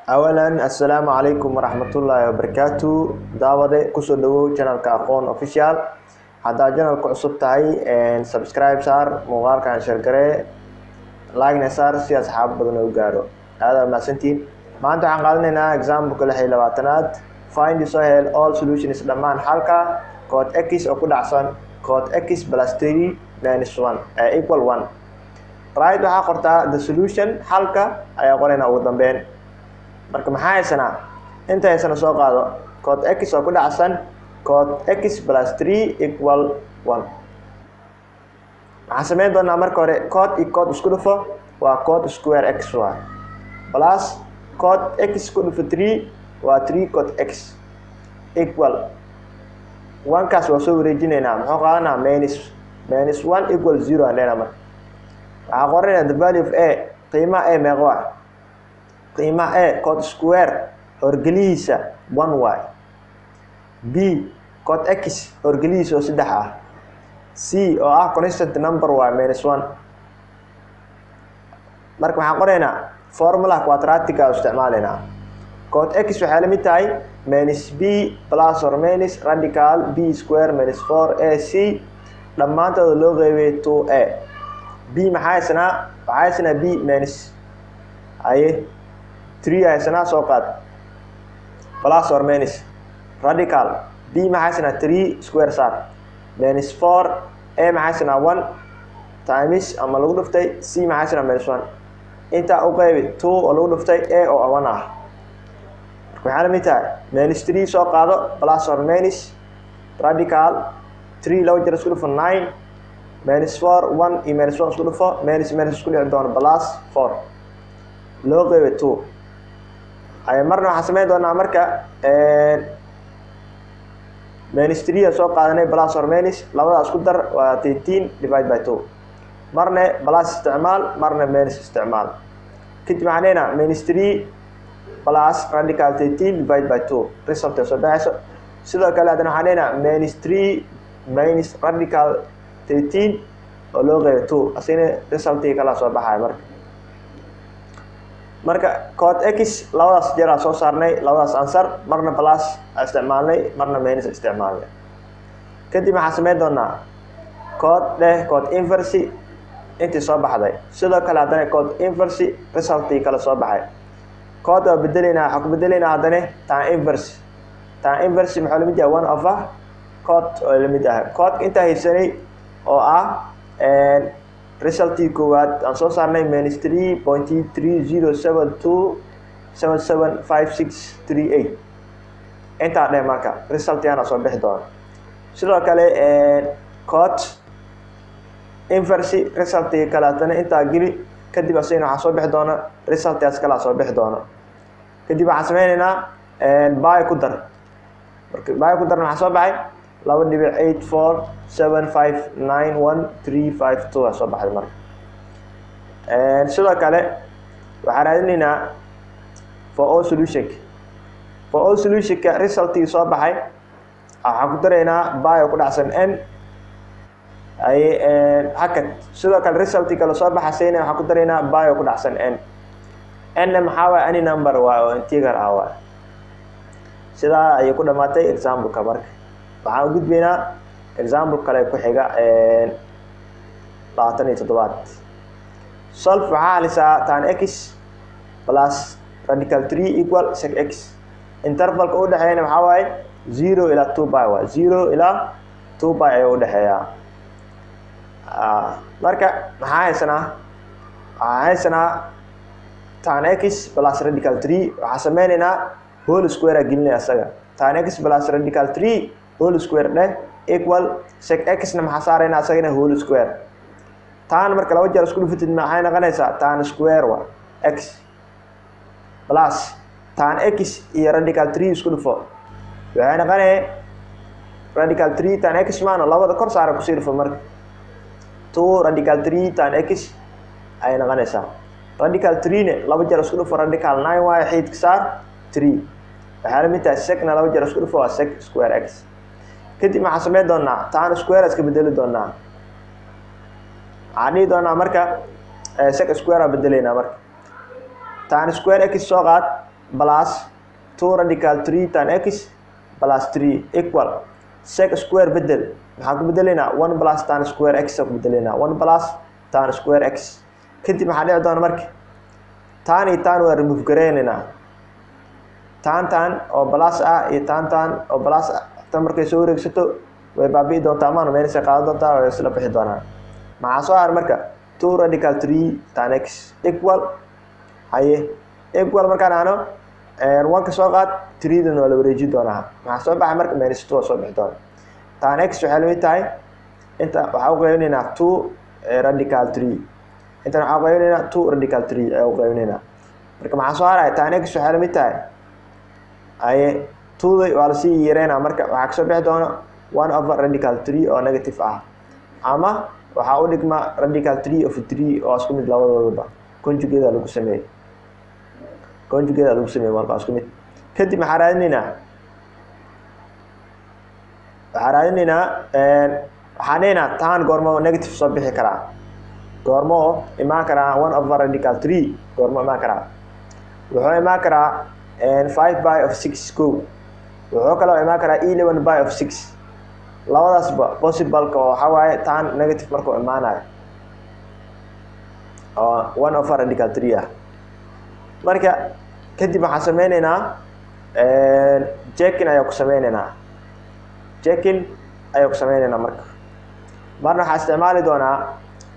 أولاً السلام عليكم ورحمة الله وبركاته. دعوة كسودو channel كأخون official. هذا channel كعصب تاعي subscribe صار مغار كان شركة like نصار سي أصحاب بدنا يقارو. هذا ما سنتين ما أنتوا عن example كل حيل واتنات find سهل all solutions لما حلقة code x أو كود عصان code x plus 3 minus 1 equal 1 right waxaa qortaa the solution xalka ayaa qorayna ugu dambeyn marka maxaa haysanaa inta haysana soo qaado code x oo ku dhacsan code x plus 3 equal 1 waxaan sameyn doonaa marka hore code iyo code isku dhufo waa code square x waa plus code x isku dhufo 3 waa 3 code x equal 1 kaas waa soo wareejinaynaa muxuu qaadanaa minus 1 equal 0 aan leenahay marka waxaa qoranaa the value of a qiimaha a meeqa waa qiimaha a code square horgelihiisa 1y b code x horgelihiisa oo 3 ah c oo ah constant number y minus 1 marka waxaan qoraynaa formula quadratic oo isticmaalaynaa code x waxay la mid tahay minus b plus or minus radical b square minus 4ac dhammaantood loo qeybiyay 2a b maxaa haysanaa b minus aye 3 haysanaa soo qaad plus or minus radical b maxaa haysanaa 3 square saar minus 4 a maxaa haysanaa 1 times ama lagu dhuftay c maxaa haysanaa minus 1 inta u qaybi 2 oo lagu dhuftay a oo 1 ah marka waxaa la mid tahay minus 3 soo qaado plus or minus radical 3 loo jiro isku dhufo 9 minus 4 1 iyo minus 1 isku dhufo minus isku dhici doono plus 4 loo qeybo 2 ay marna waxaan sameyn doonaa marka minus 3 soo qaadanay plus or minus labada isku dar waa 13 divide by 2 marna plus isticmaal marna minus isticmaal kadib waxaan leenahay minus 3 plus radical 13 divide by 2 result soo baxayso sidoo kale hadana waxaan leenahay minus 3 minus radical 13 oo loo qeybo 2 asina resultii kala soo baxay marka code x labadaas jeer soo saarnay labadaas answer marna plus isticmaalnay marna minus isticmaalnay kadib waxaan sameyn doonaa code inverse intii soo baxday sidoo kale hadana code inverse resultii kala soo baxay code oo bedelina waxa ku bedelina hadana tan inverse maxaa la mid yahay 1 over code oo la mid yahay code inta haysanay oo ah resultii koowaad aan soo saarnay minus 3.3072775638 inta dheer marka result yana soo bixi doona sidoo kale code inverse resultii kala tan inta geli kadib asayna waxa soo bixi doona resultaas kala soo bixi doona kadib waxaan sameynaynaa by ku dar marka by ku darna waxa soo baxay 2.847591352 soo baxay marka sidoo kale waxaan raadinaynaa for all solution ka resultii soo baxay waxaan ku daraynaa by ku dhacsan n ay hakad sidoo kale resultii kala soo baxayna waxaan ku daraynaa by ku dhacsan n maxaa waa any number waa oo integer ah waa sidaa ay ku dhamaatay example ka marka waxaan u gudbaynaa example kale ku xiga 27 solve waxaa halisaa tan x plus radical 3 equal sec x intervalka u dhaxeeyna waxaa waaye 0 ilaa 2 by waa 0 ilaa 2 by ayuu u dhaxeeyaa marka maxaa haysanaa tan x plus radical 3 waxaa sameynaynaa whole square gelinaya asaga tan x plus radical 3 whole square equal sec x na maxaa saarayna asagana whole square tan marka laba jeer isku dhufatid maxay noqonaysaa tan square waa x plus tan x iyo radical 3 isku dhufo waxay noqonaysaa radical 3 tan x maana labada kor saara ku sii dhufo marka 2 radical 3 tan x ay noqonaysaa radical 3 ne laba jeer isku dhufo radical 9 waa xididka saar 3 waxaa la mid tahay sec na laba jeer isku dhufo waa sec square x kadib waxaan sameyn doonaa tan square iska bedeli doonaa aan dhihi doonaa marka sec square bedelayna marka tan square x soo qaad plus 2 radical 3 tan x plus 3 equal sec square bedel maxaa ku bedelayna 1 plus tan square x ku bedelayna 1 plus tan square x kadib maxaa dhici doona marka tan iyo tan waa remove gareynayna tan oo plus ah iyo tan oo plus tan markay soo wareegsato way baabi'i doontaa ama meesha qaadan doontaa way isla bixi doonaan maxaa soo har marka 2 radical 3 tan x equal haye equal markaan aano 1 ka soo qaad 3 dan waa la wareeji doonaa maxaa soo baxay marka minus 2 soo bixi doona tan x waxay la mid tahay inta waxa u qeybinaynaa 2 radical 3 inta waxa u qeybinaynaa 2 radical 3 ay u qeybinaynaa marka maxaa soo haray tan x waxay la mid tahay haye 2 waa la sii yareynaa marka waxa ka soo bixi doona 1 over radical 3 oo negative ah ama waxa u dhigma radical 3 of 3 oo isku mid labadoodaba conjugate lagu sameeyay marka isku mid kadib maxaa raadinaynaa tan goormo negative soo bixi karaa goormo imaan karaa 1 over radical 3 goormo imaan karaa wuxuu imaan karaa 5 by of 6 go wuxuu kale imaan karaa 11 by of 6 labadaasba possible ka waxa waaye tan negative markuu imaanayo oo 1 over radical 3 ah marka kadib waxaan sameynaynaa checking ayaan ku sameynaynaa marka marna waxaan isticmaali doonaa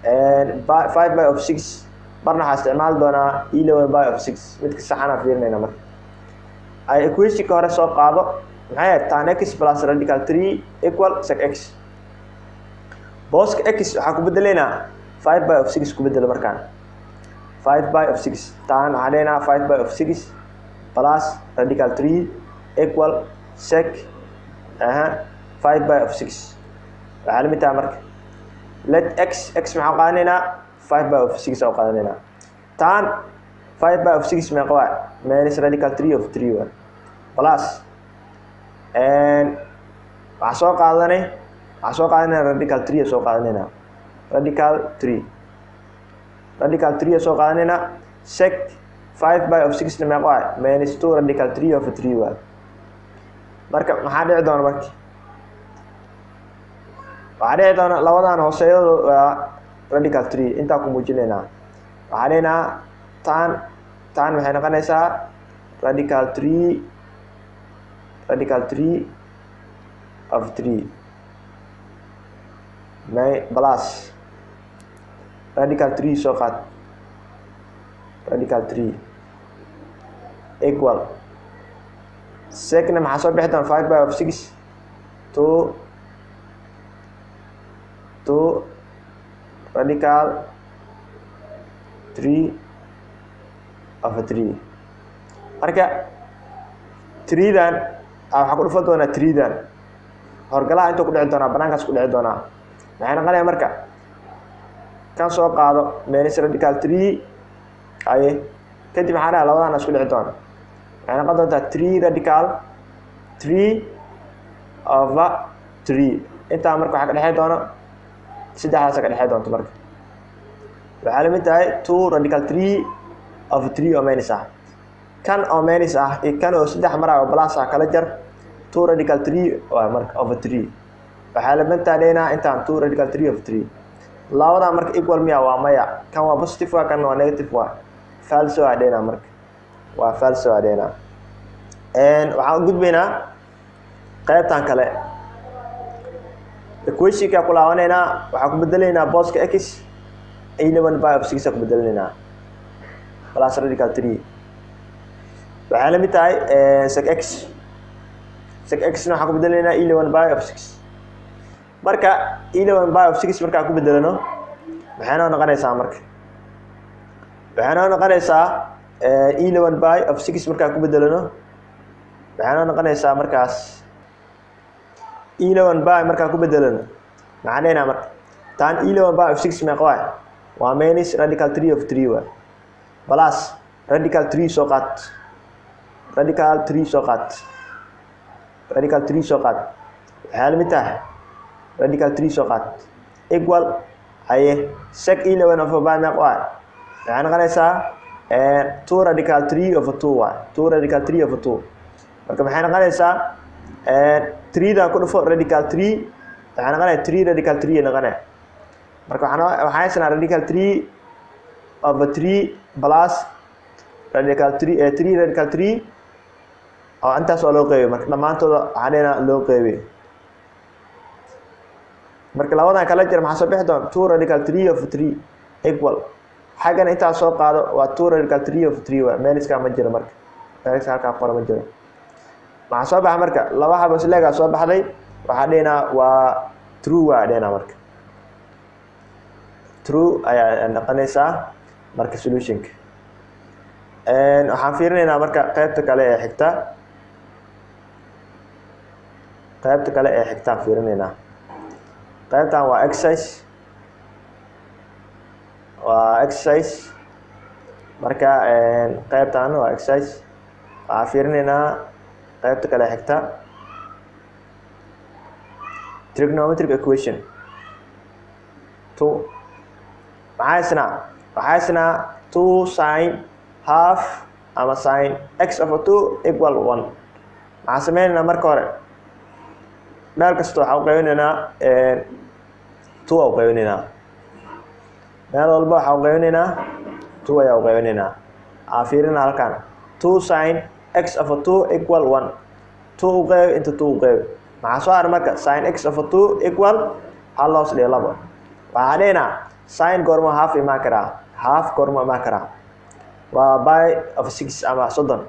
5 by of 6 marna waxaan isticmaali doonaa 11 by of 6 midka saxana fiirinayna marka ay equation ka hore soo qaado maxay tan x plus radical 3 equal sec x bosk x waxaan ku bedelaynaa 5 by of 6 ku bedelo markaan 5 by of 6 tan waxaan 5 by of 6 plus radical 3 equal sec 5 by of 6 waxaa la mid tahay marka let x maxaa qaadanaynaa 5 by of 6 oo qaadanaynaa tan 5 by of 6 meeqa waa minus radical 3 of 3 waa plus waxaa soo qaadanay radical 3 soo qaadanaynaa radical 3 soo qaadanaynaa sec 5 by of 6 na meeqa waa minus 2 radical 3 of 3 waa marka maxaa dhici doona marka waxaa dhici doona labadan hooseeyadu waa radical 3 intaa ku muujinaynaa waxaa dhinaca tan waxay noqonaysaa radical 3 of 3 plus radical 3 soo qaad radical 3 equal secna maxaa soo bixi doona 5 by of 6 to radical 3 of 3 marka 3 dan waxaa ku dhufan doonaa 3 dan horgalaha intuu ku dhici doonaa banaankaas ku dhici doonaa maxay noqonaya marka kan soo qaado minus radical 3 aye kadib maxaa dhaha labadan isku dhici doona waxay noqon doontaa 3 radical 3 over 3 intaa marka waxaa ka dhexey doono saddexdaas ka dhexey doonto marka waxaa la mid tahay 2 radical 3 over 3 oo minus ah kan oo minus ah iyo kan oo saddex mar oo plus ah kala jar 2 radical 3 waa marka over 3 waxaa la mid tahay intaan 2 radical 3 over 3 labada marka equal miya waa maya kan waa positive waa kan waa negative waa false waa dheena marka waa false waa dheena waxaan u gudbaynaa qaybtan kale equation ka ku laabanaynaa waxaan ku bedelaynaa boska x 11 by of 6 ku bedelaynaa plus radical 3 waxaa la mid tahay sec x na waxaan ku bedelaynaa 11 by of 6 marka 11 by of 6 markaan ku bedelano maxay noo noqonaysaa marka waxay noo noqonaysaa 11 by of 6 markaan ku bedelano waxay noo noqonaysaa markaas 11 by markaan ku bedelano maxaan dhehnaa marka tan 11 by of 6 meeqa waa minus radical 3 of 3 waa plus radical 3 soo qaad radical 3 soo qaad waxaa la mid tahay radical 3 soo qaad equal haye sec 11 of by meeqa waa waxay noqonaysaa 2 radical 3 over 2 waa 2 radical 3 over 2 marka maxay noqonaysaa 3 da ku dhufo radical 3 waxay noqonaysaa 3 radical 3 noqonaysaa marka waxaan haysanaa radical 3 over 3 plus radical 3 3 radical 3 oo intaas oo loo qeybiyo marka dhamaantooda waxaana loo qeybiyo marka labadan kala jir maxaa soo bixi doona 2 radical 3 over 3 equal xagan intaas soo qaado waa 2 radical 3 over 3 waa meel iska ma jiro marka meel iska halka qoro ma jiro maxaa soo baxa marka laba xabo isleega soo baxday waxa dheena waa true waa dheena marka true ayaa noqonaysaa marka solutionka waxaan fiirinaynaa marka qaybta kale ee xigta fiirinaynaa qaybtan waa exercise marka qaybtan waa exercise waxaan fiirinaynaa qaybta kale xigta trigonometric equation 2 maxaa isna 2 sin half ama sin x over 2 equal 1 maxaa sameynaa marka hore meel kasta waxa u qaybinaynaa 2 oo qaybinaynaa meel walba waxa u qaybinaynaa 2 ayaa u qaybinaynaa aan fiirina halkan 2 sin x over 2 equal 1 2 u qayb into 2 u qayb maxaa soo haray marka sin x over 2 equal hal loos dhiga 2 waxaa dheena sin goorma half imaan karaa half goorma imaan karaa waa by of 6 ama 30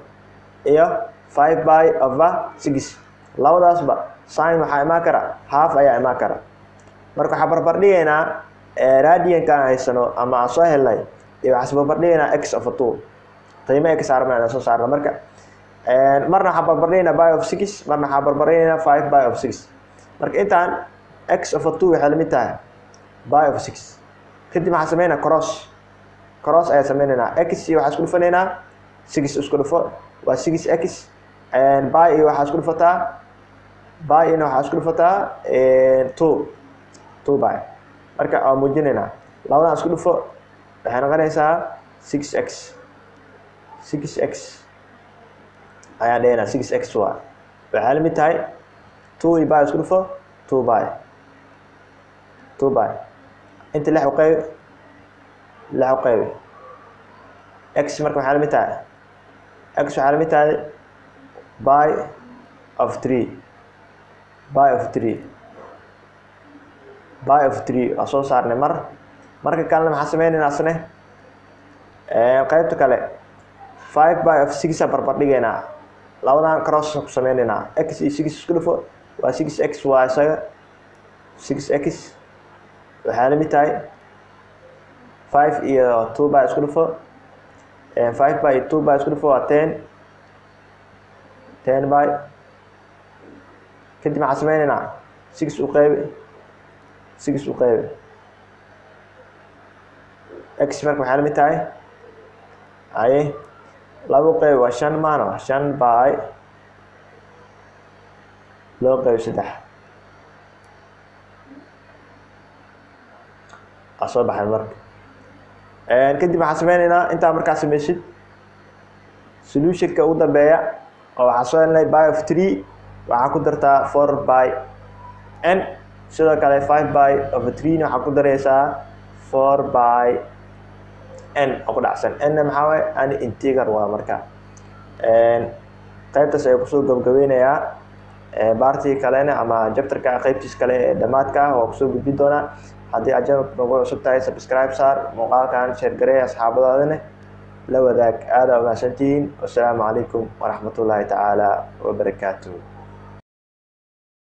iyo 5 by over 6 labadaasba sin waxaa imaan kara half ayaa imaan kara marka waxaan barbar dhigaynaa radianka aan haysano ama aan soo helnay iyo waxaan barbar dhigaynaa x over 2 qiimo x armaan soo saarno marka marna waxaan barbar dhigaynaa by of 6 marna waxaan barbar dhigaynaa 5 by of 6 marka intaan x over 2 waxay la mid tahay by of 6 kadib waxaan sameynaa cross ayaa sameynaynaa x iyo waxaan isku dhufanaynaa 6 isku dhufo waa 6x by iyo waxaan isku dhufataa by ina waxaan isku dhufataa 2 by marka aan muujinaynaa labadan isku dhufo waxay noqonaysaa 6x ayaa dheena 6x waa waxay la mid tahay 2 iyo by isku dhufo 2 by inta 6 u qayb x marka waxay la mid tahay x waxay la mid tahay by of 3 waa soo saarnay marka kalena maxaa sameynaynaa asne qaybta kale 5 by of 6 aan barbar dhigaynaa labadan cross ku sameynaynaa x iyo 6 isku dhufo waa 6x waa isaga 6x waxaa la mid tahay 5 iyo 2 by isku dhufo 5 by 2 by isku dhufo waa 10 by kadib maxaa sameynaynaa 6 u qayb x marka waxay la mid tahay aye laba qayb waa 5 maano 5 by loo qayb 3 asoo baxay marka kadib waxaan sameynaynaa intaa markaa sameysid solutionka ugu dambeeya oo waxaa soo helnay by of 3 waxaa ku dartaa 4 by n sidoo kale 5 by over 3 waxaa ku daraysaa 4 by n oo ku dhacsan n maxaa waaye an integer waa marka qaybtaas ayuu kusoo gabagabeynayaa baartii kalena ama chapterka qaybtiis kale ee dhamaadka ah oo kusoo gudbin doonaa haddii aad channelka nagu cusub tahay subscribe saar muuqaalkan share garee asxaabadaadana la wadaag aad u mahadsantihiin wassalaamu calaykum waraxmatullaahi tacaala wabarakaatuh